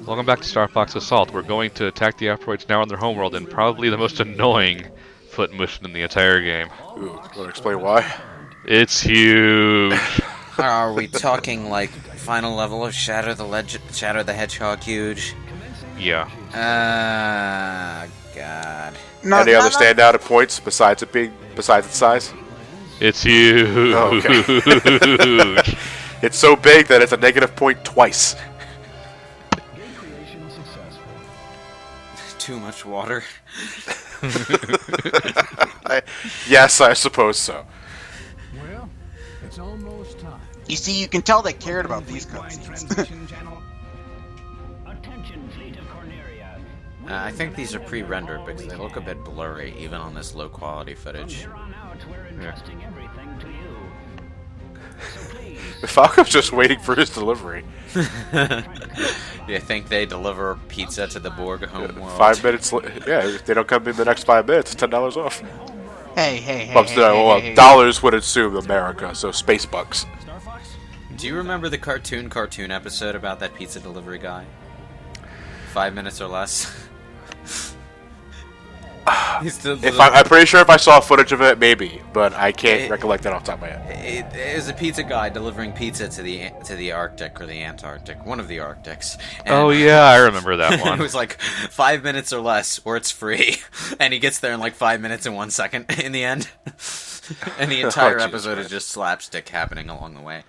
Welcome back to Star Fox Assault. We're going to attack the asteroids now on their homeworld in probably the most annoying foot mission in the entire game. Ooh, want to explain why? It's huge. Are we talking like final level of Shadow the Hedgehog huge? Yeah. God. Any other standout at points besides its size? It's huge. Oh, okay. It's so big that it's a negative point twice. Too much water. Yes, I suppose so. Well, it's almost time. You see, you can tell they cared about these cutscenes. I think these are pre-rendered because they look a bit blurry, even on this low-quality footage. Yeah. Falco's just waiting for his delivery. You think they deliver pizza to the Borg homeworld? 5 minutes. Yeah, if they don't come in the next 5 minutes, $10 off. Hey, Well, dollars would assume America, so space bucks. Do you remember the cartoon episode about that pizza delivery guy? 5 minutes or less. I'm pretty sure if I saw footage of it, maybe, but I can't recollect that off the top of my head. It was a pizza guy delivering pizza to the Arctic or the Antarctic, one of the Arctics. And Oh yeah, I remember that one. it was like 5 minutes or less, or it's free, and he gets there in like 5 minutes and 1 second in the end, and the entire episode is just slapstick happening along the way.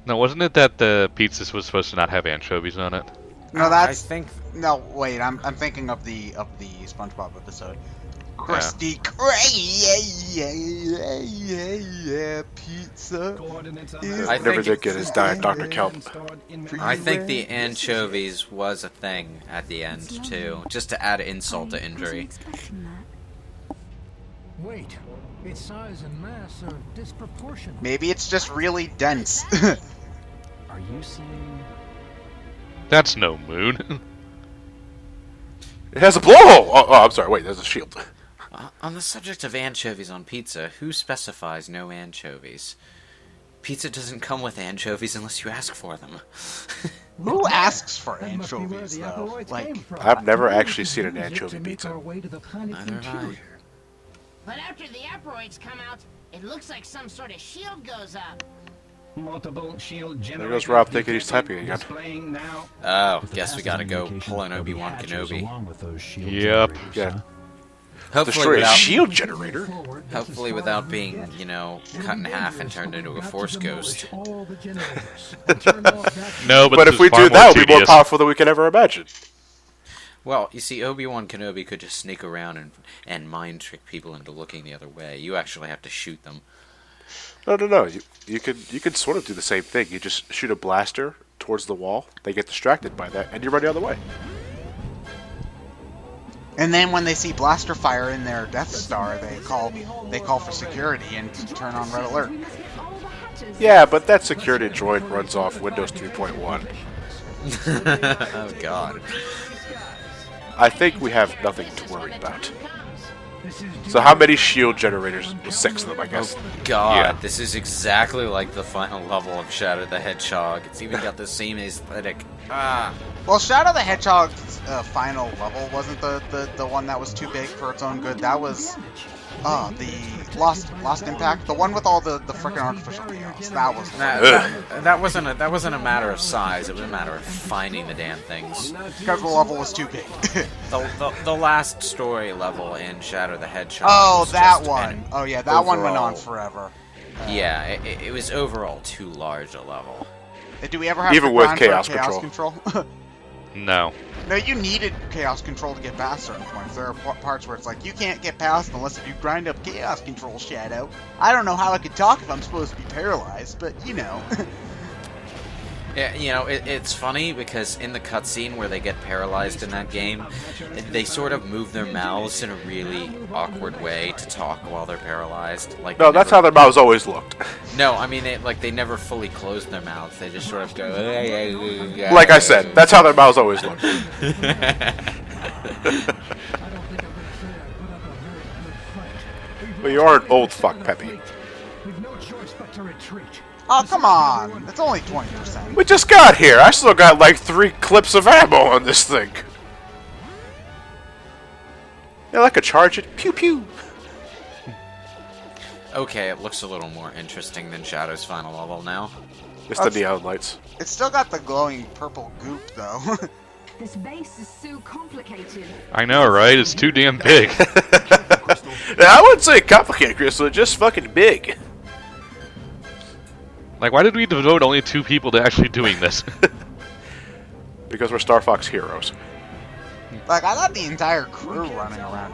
No, wasn't it that the pizza was supposed to not have anchovies on it? No, that's. I think. No, wait. I'm thinking of the SpongeBob episode. Krusty Krab pizza. I never did get his Diet Dr. Kelp. I think the anchovies was a thing at the end too, just to add insult to injury. Wait, its size and mass are disproportionate. Maybe it's just really dense. Are you saying? That's no moon. It has a blowhole! Oh, I'm sorry, wait, there's a shield. On the subject of anchovies on pizza, who specifies no anchovies? Pizza doesn't come with anchovies unless you ask for them. Who asks for anchovies, though? Like, I've never actually seen an anchovy pizza. Neither have I. But after the asteroids come out, it looks like some sort of shield goes up. Multiple shield There goes Rob thinking he's typing again. Oh, guess we gotta go pull an Obi-Wan Kenobi. Yep. Yeah. Hopefully shield generator. Hopefully without being, cut in half and turned into a Force ghost. No, But this if is we far do more that, we'll be more tedious. powerful than we could ever imagine. Well, you see, Obi-Wan Kenobi could just sneak around and mind trick people into looking the other way. You actually have to shoot them. No. You can sort of do the same thing. You just shoot a blaster towards the wall. They get distracted by that, and you run the other way. and then when they see blaster fire in their Death Star, they call for security and turn on red alert. Yeah, but that security droid runs off Windows 3.1. Oh, God. I think we have nothing to worry about. So how many shield generators? 6 of them, I guess. God, Yeah. this is exactly like the final level of Shadow the Hedgehog. It's even got the same aesthetic. Well, Shadow the Hedgehog's final level wasn't the one that was too big for its own good. That was the Lost Impact, the one with all the frickin' artificial chaos. That was That wasn't a matter of size. It was a matter of finding the damn things. because the level was too big. The last story level in Shadow the Hedgehog. Oh, was that just one. an Oh yeah, that one went on overall- forever. Yeah, it was overall too large a level. Do we ever have Even to with grind for chaos control? No. No, you needed chaos control to get past certain points. There are parts where it's like, you can't get past unless you grind up chaos control, Shadow. I don't know how I could talk if I'm supposed to be paralyzed, but you know. Yeah, it's funny because in the cutscene where they get paralyzed in that game, they sort of move their mouths in a really awkward way to talk while they're paralyzed. Like No, that's how their mouths always looked. No, I mean they never fully close their mouths. They just sort of go. Like I said, that's how their mouths always looked. But you are an old fuck, Peppy. We've no choice but to retreat. Oh, come on. It's only 20%. We just got here. I still got like 3 clips of ammo on this thing. Yeah, I could charge it. Pew pew. Okay, it looks a little more interesting than Shadow's final level now. It's the neon lights. It's still got the glowing purple goop, though. This base is so complicated. I know, right? It's too damn big. I wouldn't say complicated, Crystal. Just fucking big. Like, why did we devote only 2 people to actually doing this? Because we're Star Fox heroes. Like, I got the entire crew running around.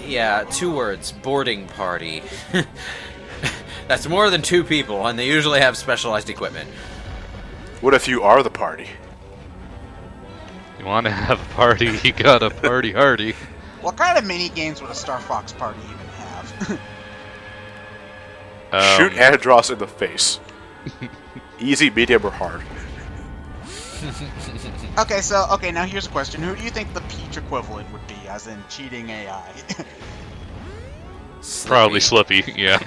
Yeah, 2 words. Boarding party. That's more than 2 people, and they usually have specialized equipment. What if you are the party? You want to have a party, you gotta party hardy. What kind of mini games would a Star Fox party even have? Shoot Andros in the face. Easy, medium, or hard. Okay, now here's a question. Who do you think the Peach equivalent would be, as in cheating AI? Probably Slippy, yeah.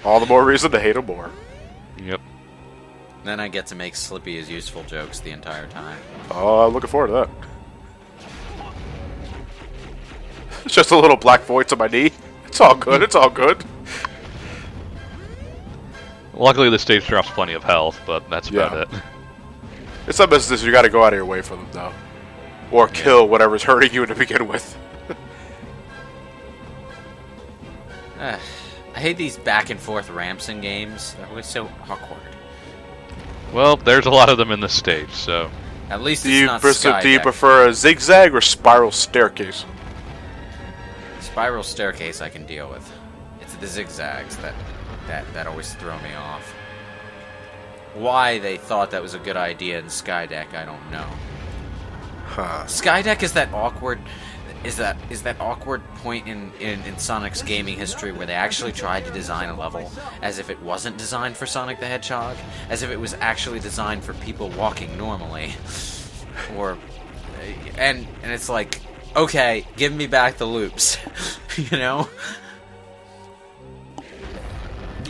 All the more reason to hate him more. Yep. Then I get to make Slippy as useful jokes the entire time. Oh, I'm looking forward to that. It's just a little black void to my knee. It's all good, it's all good. Luckily, the stage drops plenty of health, but that's about it. It's some business you gotta go out of your way for them, though. Or kill whatever's hurting you to begin with. I hate these back and forth ramps in games. They're always so awkward. Well, there's a lot of them in this stage, so... At least Do it's you, not do you Skydeck. prefer a zigzag or spiral staircase? Spiral staircase I can deal with. It's the zigzags that always throw me off. Why they thought that was a good idea in Skydeck, I don't know. Huh. Skydeck is that awkward awkward point in Sonic's gaming history where they actually tried to design a level as if it wasn't designed for Sonic the Hedgehog, as if it was actually designed for people walking normally. Or and it's like, okay, give me back the loops. You know?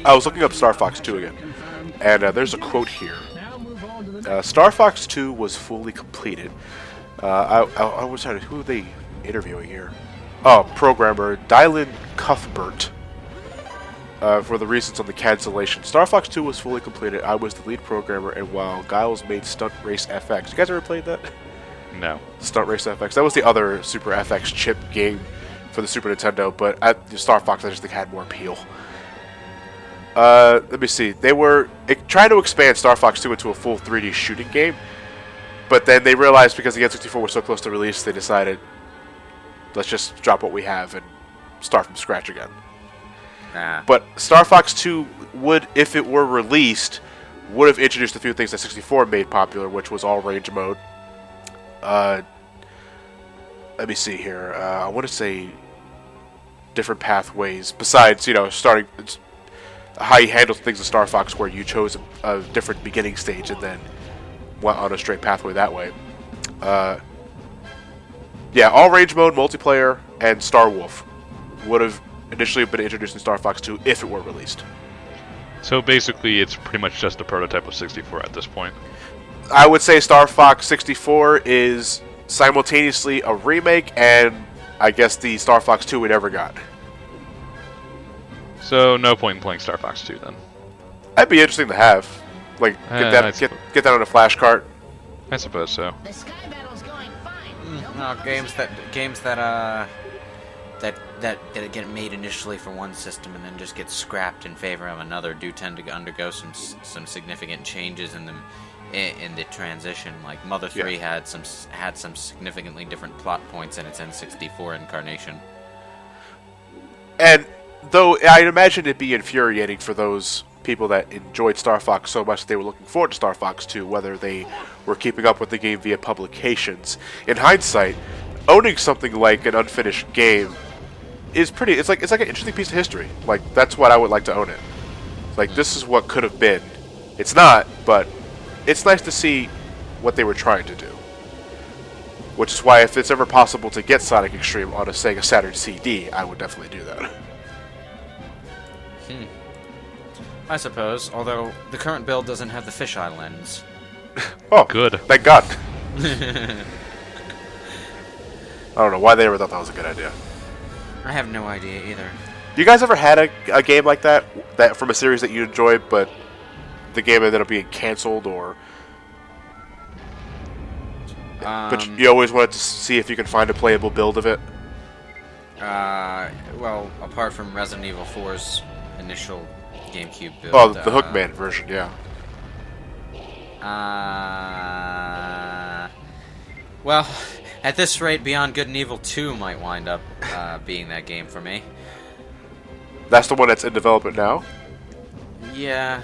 I was looking up Star Fox 2 again, and there's a quote here. Star Fox 2 was fully completed. I was trying to, who are they interviewing here? Oh, programmer Dylan Cuthbert. For the reasons on the cancellation. Star Fox 2 was fully completed. I was the lead programmer, and while Giles made Stunt Race FX. You guys ever played that? No. Stunt Race FX. That was the other Super FX chip game for the Super Nintendo, but at Star Fox I just think had more appeal. Let me see. They were trying to expand Star Fox 2 into a full 3D shooting game, but then they realized because the N64 was so close to release, they decided, let's just drop what we have and start from scratch again. Nah. But Star Fox 2 would, if it were released, would have introduced a few things that 64 made popular, which was all range mode. Let me see here. I want to say different pathways. Besides, starting how you handled things in Star Fox, where you chose a different beginning stage and then went on a straight pathway that way. Yeah, all range mode, multiplayer, and Star Wolf would have initially been introduced in Star Fox 2 if it were released. So basically, it's pretty much just a prototype of 64 at this point. I would say Star Fox 64 is simultaneously a remake and, I guess, the Star Fox 2 we never got. So no point in playing Star Fox 2 then. That'd be interesting to have. Like, get that on a flash cart. I suppose so. The sky battle's going fine. No, games that get made initially for one system and then just get scrapped in favor of another do tend to undergo some significant changes in them in the transition. Like Mother 3 had some significantly different plot points in its N64 incarnation. And though I'd imagine it'd be infuriating for those people that enjoyed Star Fox so much that they were looking forward to Star Fox 2, whether they were keeping up with the game via publications. In hindsight, owning something like an unfinished game is it's like an interesting piece of history. Like, that's what I would like to own it. Like, this is what could have been. It's not, but it's nice to see what they were trying to do. Which is why if it's ever possible to get Sonic Extreme on a Sega Saturn CD, I would definitely do that. I suppose, although the current build doesn't have the fisheye lens. Oh, Good. thank God. I don't know why they ever thought that was a good idea. I have no idea either. You guys ever had a game like that from a series that you enjoyed, but the game ended up being canceled, or but you always wanted to see if you could find a playable build of it? Well, apart from Resident Evil 4's initial GameCube build. Oh, the Hookman version, yeah. Well, at this rate, Beyond Good and Evil 2 might wind up being that game for me. That's the one that's in development now? Yeah,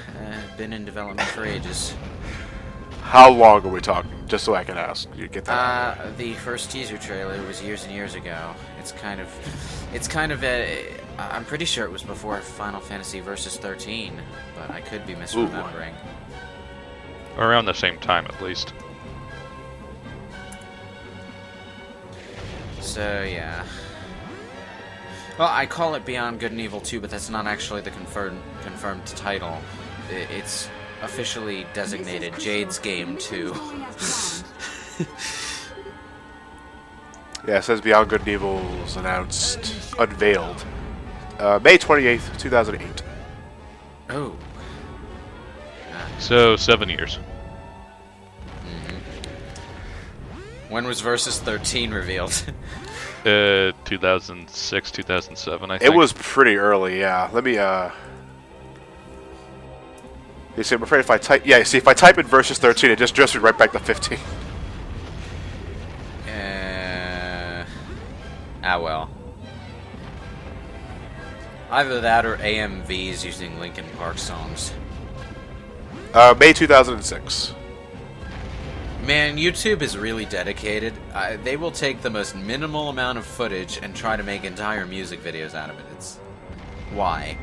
been in development for ages. How long are we talking? Just so I can ask. You get that? The first teaser trailer was years and years ago. It's kind of a. I'm pretty sure it was before Final Fantasy Versus 13, but I could be misremembering. Around the same time, at least. So yeah. Well, I call it Beyond Good and Evil 2, but that's not actually the confirmed title. It's officially designated Jade's Game 2. Yeah, it says Beyond Good and Evil was announced, unveiled, May 28th, 2008. Oh. So, 7 years. When was Versus 13 revealed? 2006, 2007, I think. It was pretty early, yeah. Let me, You see, I'm afraid if I type... Yeah, you see, if I type in Versus 13, it just drops me right back to 15. Well. Either that or AMVs using Linkin Park songs. May 2006. Man, YouTube is really dedicated. They will take the most minimal amount of footage and try to make entire music videos out of it. It's... why?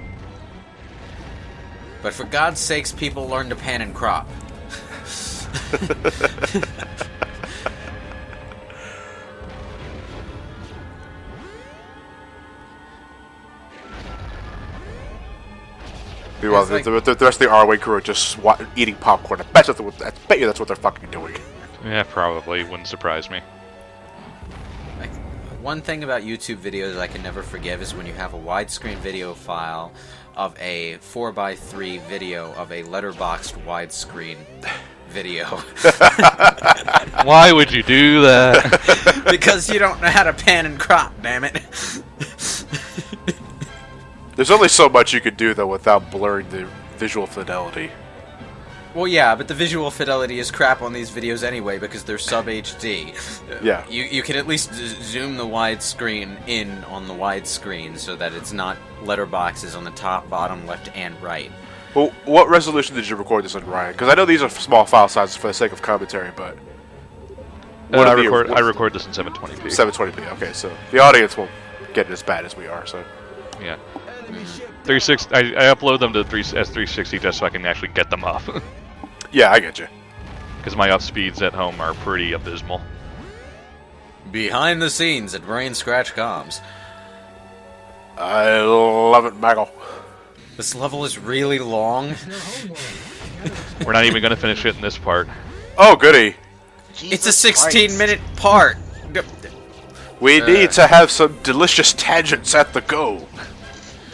But for God's sakes, people learn to pan and crop. Meanwhile, like- the rest of the ROA crew are just eating popcorn. I bet you that's what they're fucking doing. Yeah, probably. Wouldn't surprise me. Like, one thing about YouTube videos I can never forgive is when you have a widescreen video file of a 4:3 video of a letterboxed widescreen video. Why would you do that? Because you don't know how to pan and crop, damn it. There's only so much you could do, though, without blurring the visual fidelity. Well, yeah, but the visual fidelity is crap on these videos anyway because they're sub HD. Yeah. You can at least zoom the widescreen in on the widescreen so that it's not letterboxes on the top, bottom, left, and right. Well, what resolution did you record this on, Ryan? Because I know these are small file sizes for the sake of commentary, but... I record this in 720p. 720p, okay, so the audience won't get it as bad as we are, so... Yeah. 360. I upload them to S360 just so I can actually get them off. Yeah, I get you. Because my up speeds at home are pretty abysmal. Behind the scenes at BrainScratch Comms. I love it, Michael. This level is really long. We're not even going to finish it in this part. Oh, goody. It's a 16-minute part. We need to have some delicious tangents at the go.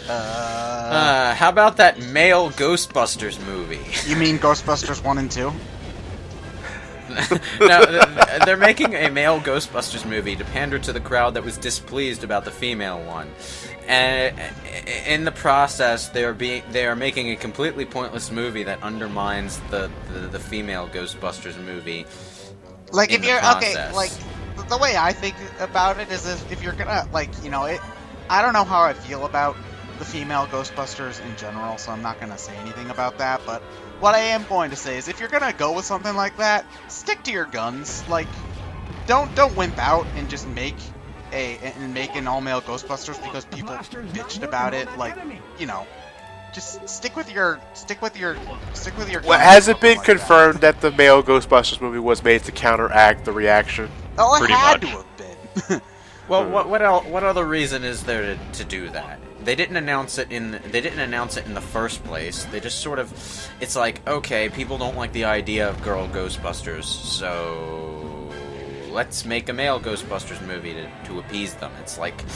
How about that male Ghostbusters movie? You mean Ghostbusters 1 and 2? No, they're making a male Ghostbusters movie to pander to the crowd that was displeased about the female one. And in the process, they are making a completely pointless movie that undermines the female Ghostbusters movie. Like, if you're... Okay, process. like, the way I think about it is if you're gonna, like, you know, I don't know how I feel about the female Ghostbusters in general, so I'm not gonna say anything about that, but what I am going to say is if you're gonna go with something like that, stick to your guns. Like, don't wimp out and just make an all-male Ghostbusters because people bitched about it. Like, you know, just stick with your Well, has it been confirmed that the male Ghostbusters movie was made to counteract the reaction? Oh, it Pretty had much. to have been. Well, what other reason is there to do that? They didn't announce it in the first place. They just sort of, it's like, okay, people don't like the idea of girl Ghostbusters, so let's make a male Ghostbusters movie to appease them. It's like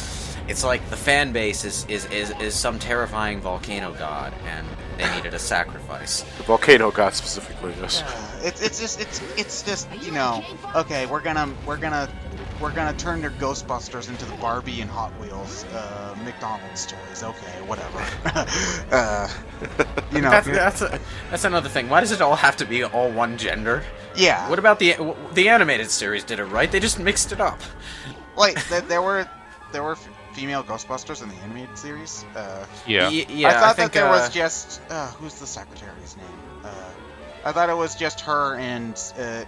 the fan base is some terrifying volcano god, and they needed a sacrifice. The volcano god specifically, yes. It's just you know, okay, we're gonna turn their Ghostbusters into the Barbie and Hot Wheels McDonald's toys. Okay, whatever. You know, that's another thing. Why does it all have to be all one gender? yeah. What about the animated series? Did it right? They just mixed it up. Wait, there were female Ghostbusters in the animated series. Yeah. Yeah. I thought think, that there was just who's the secretary's name? I thought it was just her and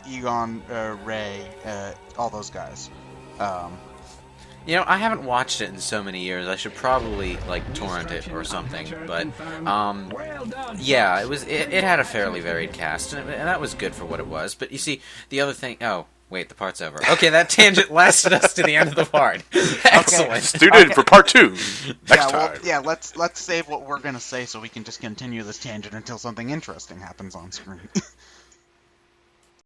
Egon, Ray, all those guys. You know, I haven't watched it in so many years. I should probably like torrent it or something. But yeah, it had a fairly varied cast, and that was good for what it was. But you see, the other thing. Oh, wait, the part's over. Okay, that tangent lasted us to the end of the part. Excellent. Student for part 2 next time. Let's save what we're gonna say so we can just continue this tangent until something interesting happens on screen.